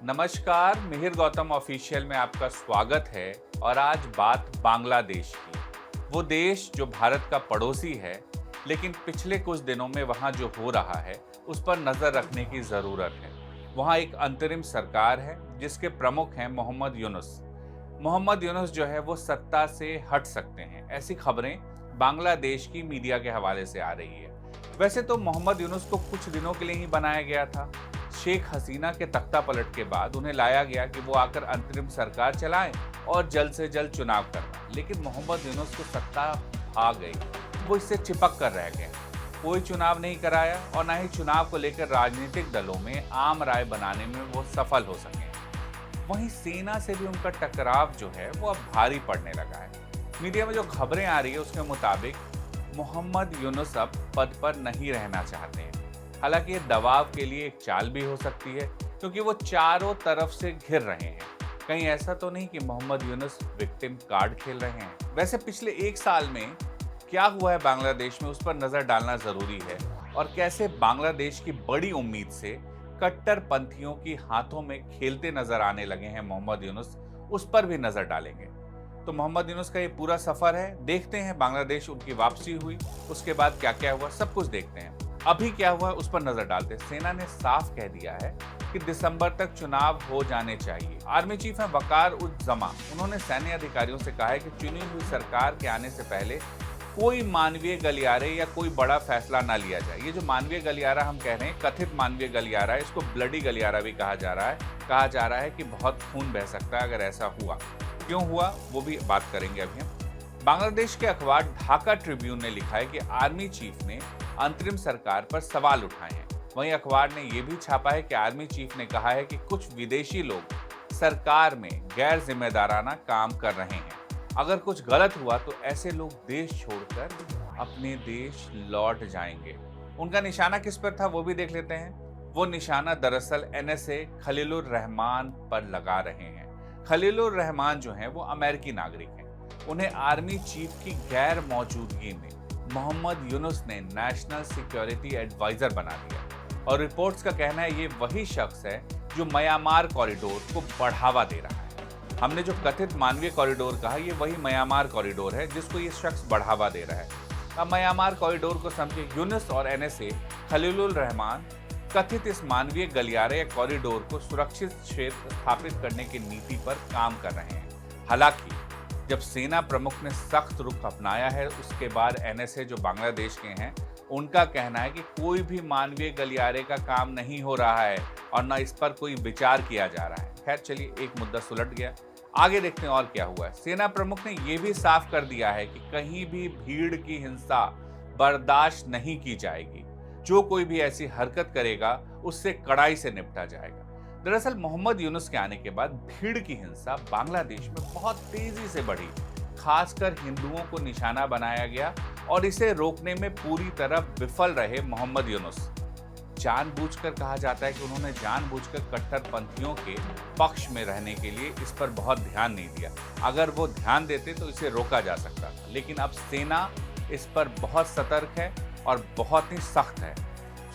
नमस्कार, मिहिर गौतम ऑफिशियल में आपका स्वागत है। और आज बात बांग्लादेश की। वो देश जो भारत का पड़ोसी है, लेकिन पिछले कुछ दिनों में वहाँ जो हो रहा है उस पर नज़र रखने की ज़रूरत है। वहाँ एक अंतरिम सरकार है जिसके प्रमुख हैं मोहम्मद यूनुस। मोहम्मद यूनुस जो है वो सत्ता से हट सकते हैं, ऐसी खबरें बांग्लादेश की मीडिया के हवाले से आ रही है। वैसे तो मोहम्मद यूनुस को कुछ दिनों के लिए ही बनाया गया था। शेख हसीना के तख्ता पलट के बाद उन्हें लाया गया कि वो आकर अंतरिम सरकार चलाएं और जल्द से जल्द चुनाव करवाएं। लेकिन मोहम्मद यूनुस को सत्ता आ गई, वो इससे चिपक कर रह गए। कोई चुनाव नहीं कराया और ना ही चुनाव को लेकर राजनीतिक दलों में आम राय बनाने में वो सफल हो सके। वहीं सेना से भी उनका टकराव जो है वो अब भारी पड़ने लगा है। मीडिया में जो खबरें आ रही है उसके मुताबिक मोहम्मद यूनुस अब पद पर नहीं रहना चाहते हैं। हालांकि ये दबाव के लिए एक चाल भी हो सकती है, क्योंकि वो चारों तरफ से घिर रहे हैं। कहीं ऐसा तो नहीं कि मोहम्मद यूनुस विक्टिम कार्ड खेल रहे हैं। वैसे पिछले एक साल में क्या हुआ है बांग्लादेश में, उस पर नजर डालना जरूरी है। और कैसे बांग्लादेश की बड़ी उम्मीद से कट्टरपंथियों की हाथों में खेलते नजर आने लगे हैं मोहम्मद यूनुस, उस पर भी नजर डालेंगे। तो मोहम्मद यूनुस का ये पूरा सफर है, देखते हैं। बांग्लादेश उनकी वापसी हुई, उसके बाद क्या क्या हुआ, सब कुछ देखते हैं। अभी क्या हुआ उस पर नजर डालते हैं। सेना ने साफ कह दिया है कि दिसंबर तक चुनाव हो जाने चाहिए। आर्मी चीफ हैं वकार उज जमा, उन्होंने सैन्य अधिकारियों से कहा है कि चुनी हुई सरकार के आने से पहले कोई मानवीय गलियारे या कोई बड़ा फैसला ना लिया जाए। ये जो मानवीय गलियारा हम कह रहे हैं, कथित मानवीय गलियारा है, इसको ब्लडी गलियारा भी कहा जा रहा है। कहा जा रहा है कि बहुत खून बह सकता है अगर ऐसा हुआ। क्यों हुआ वो भी बात करेंगे अभी हम। बांग्लादेश के अखबार ढाका ट्रिब्यून ने लिखा है कि आर्मी चीफ ने अंतरिम सरकार पर सवाल उठाए हैं। वहीं अखबार ने यह भी छापा है कि आर्मी चीफ ने कहा है कि कुछ विदेशी लोग सरकार में गैर जिम्मेदाराना काम कर रहे हैं। अगर कुछ गलत हुआ तो ऐसे लोग देश छोड़कर अपने देश लौट जाएंगे। उनका निशाना किस पर था वो भी देख लेते हैं। वो निशाना दरअसल एनएसए खलीलुर रहमान पर लगा रहे हैं। खलीलुर रहमान जो हैं वो अमेरिकी नागरिक हैं। उन्हें आर्मी चीफ की गैर मौजूदगी में मोहम्मद यूनुस ने नेशनल सिक्योरिटी एडवाइजर बना दिया। और रिपोर्ट्स का कहना है ये वही शख्स है जो म्यांमार कॉरिडोर को बढ़ावा दे रहा है। हमने जो कथित मानवीय कॉरिडोर कहा, ये वही म्यांमार कॉरिडोर है जिसको ये शख्स बढ़ावा दे रहा है। अब म्यांमार कॉरिडोर को समझे। यूनुस और एनएसए खलीलुर रहमान कथित इस मानवीय गलियारे या कॉरिडोर को सुरक्षित क्षेत्र स्थापित करने की नीति पर काम कर रहे हैं। हालांकि जब सेना प्रमुख ने सख्त रुख अपनाया है, उसके बाद एनएसए जो बांग्लादेश के हैं, उनका कहना है कि कोई भी मानवीय गलियारे का काम नहीं हो रहा है और न इस पर कोई विचार किया जा रहा है। खैर चलिए, एक मुद्दा सुलट गया। आगे देखते हैं और क्या हुआ है। सेना प्रमुख ने यह भी साफ कर दिया है कि कहीं भी भीड़ की हिंसा बर्दाश्त नहीं की जाएगी। जो कोई भी ऐसी हरकत करेगा उससे कड़ाई से निपटा जाएगा। दरअसल मोहम्मद यूनुस के आने के बाद भीड़ की हिंसा बांग्लादेश में बहुत तेजी से बढ़ी। खासकर हिंदुओं को निशाना बनाया गया और इसे रोकने में पूरी तरह विफल रहे मोहम्मद यूनुस। जानबूझकर कहा जाता है कि उन्होंने जानबूझकर कट्टरपंथियों के पक्ष में रहने के लिए इस पर बहुत ध्यान नहीं दिया। अगर वो ध्यान देते तो इसे रोका जा सकता था। लेकिन अब सेना इस पर बहुत सतर्क है और बहुत ही सख्त है।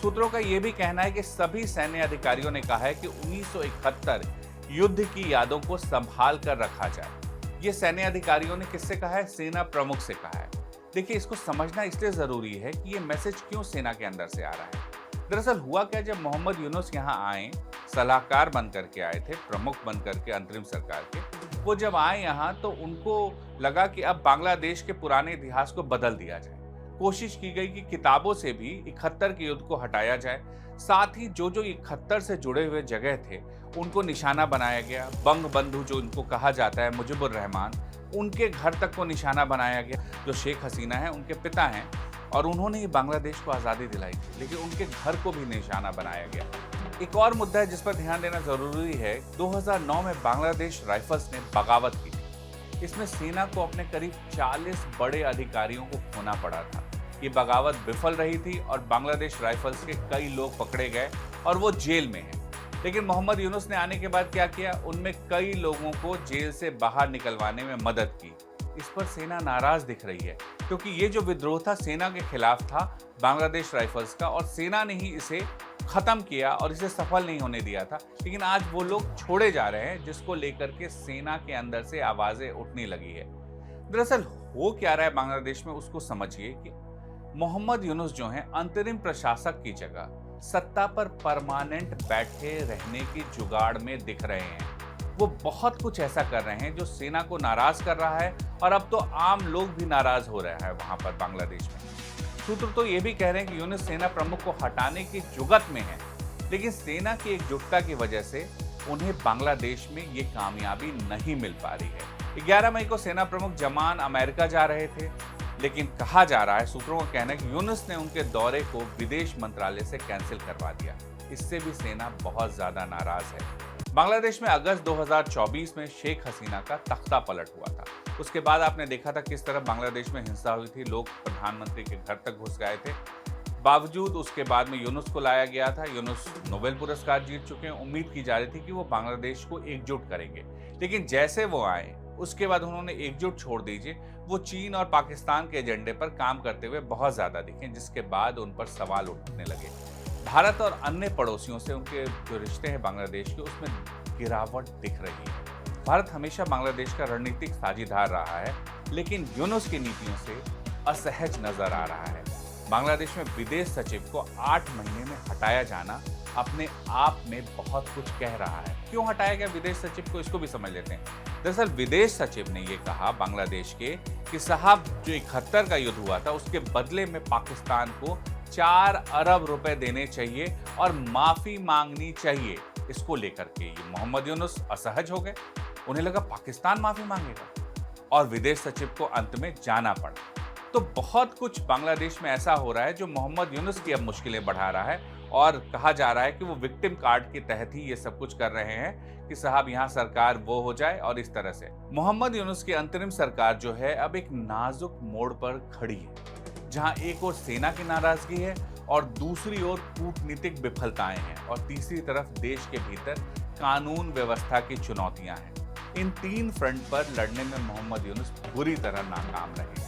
सूत्रों का यह भी कहना है कि सभी सैन्य अधिकारियों ने कहा है कि 1971 युद्ध की यादों को संभाल कर रखा जाए। ये सैन्य अधिकारियों ने किससे कहा है? सेना प्रमुख से कहा है। देखिए, इसको समझना इसलिए जरूरी है कि ये मैसेज क्यों सेना के अंदर से आ रहा है। दरअसल हुआ क्या, जब मोहम्मद यूनुस यहाँ आए, सलाहकार बन करके आए थे, प्रमुख बन करके अंतरिम सरकार के, वो जब आए यहाँ तो उनको लगा कि अब बांग्लादेश के पुराने इतिहास को बदल दिया जाए। कोशिश की गई कि किताबों से भी 71 के युद्ध को हटाया जाए। साथ ही जो जो 71 से जुड़े हुए जगह थे उनको निशाना बनाया गया। बंग बंधु जो इनको कहा जाता है, मुजीबुर रहमान, उनके घर तक को निशाना बनाया गया। जो शेख हसीना है उनके पिता हैं और उन्होंने ही बांग्लादेश को आज़ादी दिलाई थी, लेकिन उनके घर को भी निशाना बनाया गया। एक और मुद्दा है जिस पर ध्यान देना जरूरी है। 2009 में बांग्लादेश राइफल्स ने बगावत की थी। इसमें सेना को अपने करीब 40 बड़े अधिकारियों को खोना पड़ा था। ये बगावत विफल रही थी और बांग्लादेश राइफल्स के कई लोग पकड़े गए और वो जेल में हैं। लेकिन मोहम्मद यूनुस ने आने के बाद क्या किया, उनमें कई लोगों को जेल से बाहर निकलवाने में मदद की। इस पर सेना नाराज दिख रही है, क्योंकि ये जो विद्रोह था सेना के खिलाफ था, बांग्लादेश राइफल्स का, और सेना ने ही इसे खत्म किया और इसे सफल नहीं होने दिया था, लेकिन आज वो लोग छोड़े जा रहे हैं, जिसको लेकर के सेना के अंदर से आवाजें उठने लगी है। दरअसल हो क्या रहा है बांग्लादेश में, उसको समझिए कि मोहम्मद यूनुस जो हैं अंतरिम प्रशासक की जगह सत्ता पर परमानेंट बैठे रहने की जुगाड़ में दिख रहे हैं। वो बहुत कुछ ऐसा कर रहे हैं जो सेना को नाराज कर रहा है, और अब तो आम लोग भी नाराज हो रहा है वहां पर बांग्लादेश में। सूत्र तो ये भी कह रहे हैं कि यूनुस सेना प्रमुख को हटाने की जुगत में है, लेकिन सेना की एकजुटता की वजह से उन्हें बांग्लादेश में ये कामयाबी नहीं मिल पा रही है। 11 मई को सेना प्रमुख जमान अमेरिका जा रहे थे, लेकिन कहा जा रहा है, सूत्रों का कहना है कि यूनुस ने उनके दौरे को विदेश मंत्रालय से कैंसिल करवा दिया। इससे भी सेना बहुत ज्यादा नाराज है। बांग्लादेश में अगस्त 2024 में शेख हसीना का तख्ता पलट हुआ था। उसके बाद आपने देखा था किस तरह बांग्लादेश में हिंसा हुई थी, लोग प्रधानमंत्री के घर तक घुस गए थे। बावजूद उसके बाद में यूनुस को लाया गया था। यूनुस नोबेल पुरस्कार जीत चुके हैं। उम्मीद की जा रही थी कि वो बांग्लादेश को एकजुट करेंगे, लेकिन जैसे वो आए उसके बाद उन्होंने एकजुट छोड़ दीजिए, वो चीन और पाकिस्तान के एजेंडे पर काम करते हुए बहुत ज्यादा दिखे, जिसके बाद उन पर सवाल उठने लगे। भारत और अन्य पड़ोसियों से उनके जो रिश्ते हैं बांग्लादेश के, उसमें गिरावट दिख रही है। भारत हमेशा बांग्लादेश का रणनीतिक साझीदार रहा है, लेकिन यूनुस की नीतियों से असहज नजर आ रहा है। बांग्लादेश में विदेश सचिव को 8 महीने में हटाया जाना अपने आप में बहुत कुछ कह रहा है। क्यों हटाया गया विदेश सचिव को, इसको भी समझ लेते हैं। दरअसल विदेश सचिव ने यह कहा बांग्लादेश के कि साहब, जो 71 का युद्ध हुआ था उसके बदले में पाकिस्तान को 4 अरब रुपए देने चाहिए और माफी मांगनी चाहिए। इसको लेकर के ये मोहम्मद यूनुस असहज हो गए। उन्हें लगा पाकिस्तान माफी मांगेगा, और विदेश सचिव को अंत में जाना पड़ा। तो बहुत कुछ बांग्लादेश में ऐसा हो रहा है जो मोहम्मद यूनुस की अब मुश्किलें बढ़ा रहा है, और कहा जा रहा है कि वो विक्टिम कार्ड के तहत ही ये सब कुछ कर रहे हैं कि साहब यहाँ सरकार वो हो जाए, और इस तरह से मोहम्मद यूनुस की अंतरिम सरकार जो है अब एक नाजुक मोड़ पर खड़ी है, जहां एक ओर सेना की नाराजगी है और दूसरी ओर कूटनीतिक विफलताएं हैं, और तीसरी तरफ देश के भीतर कानून व्यवस्था की चुनौतियां हैं। इन 3 फ्रंट पर लड़ने में मोहम्मद यूनुस बुरी तरह नाकाम रहे हैं।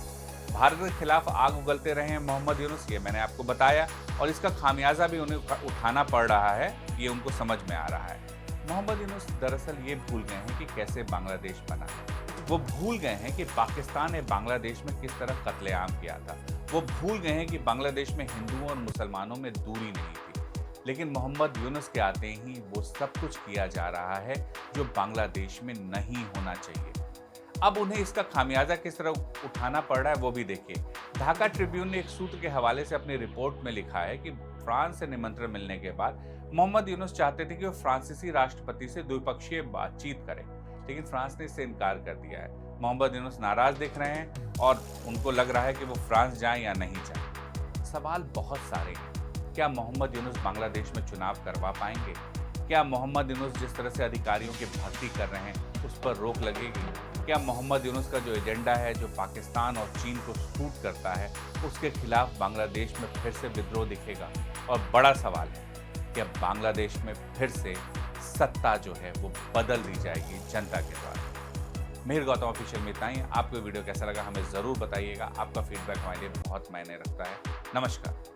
भारत के खिलाफ आग उगलते रहे हैं मोहम्मद यूनुस, ये मैंने आपको बताया, और इसका खामियाजा भी उन्हें उठाना पड़ रहा है, ये उनको समझ में आ रहा है। मोहम्मद यूनुस दरअसल ये भूल गए हैं कि कैसे बांग्लादेश बना है। वो भूल गए हैं कि पाकिस्तान ने बांग्लादेश में किस तरह कत्लेआम किया था। वो भूल गए हैं कि बांग्लादेश में हिंदुओं और मुसलमानों में दूरी नहीं थी। लेकिन मोहम्मद यूनुस के आते ही वो सब कुछ किया जा रहा है जो बांग्लादेश में नहीं होना चाहिए। अब उन्हें इसका खामियाजा किस तरह उठाना पड़ रहा है वो भी देखिए। ढाका ट्रिब्यून ने एक सूत्र के हवाले से अपनी रिपोर्ट में लिखा है कि फ्रांस से निमंत्रण मिलने के बाद मोहम्मद यूनुस चाहते थे कि वो फ्रांसीसी राष्ट्रपति से द्विपक्षीय बातचीत करें, लेकिन फ्रांस ने इससे इनकार कर दिया है। मोहम्मद यूनुस नाराज दिख रहे हैं और उनको लग रहा है कि वो फ्रांस जाएं या नहीं जाएं। सवाल बहुत सारे हैं। क्या मोहम्मद यूनुस बांग्लादेश में चुनाव करवा पाएंगे? क्या मोहम्मद यूनुस जिस तरह से अधिकारियों की भर्ती कर रहे हैं उस पर रोक लगेगी? क्या मोहम्मद यूनुस का जो एजेंडा है, जो पाकिस्तान और चीन को सूट करता है, उसके खिलाफ बांग्लादेश में फिर से विद्रोह दिखेगा? और बड़ा सवाल है कि अब बांग्लादेश में फिर से सत्ता जो है वो बदल दी जाएगी जनता के द्वारा। मिहिर गौतम ऑफिशियल में इतना ही। आपको वीडियो कैसा लगा हमें ज़रूर बताइएगा। आपका फीडबैक हमारे लिए बहुत मायने रखता है। नमस्कार।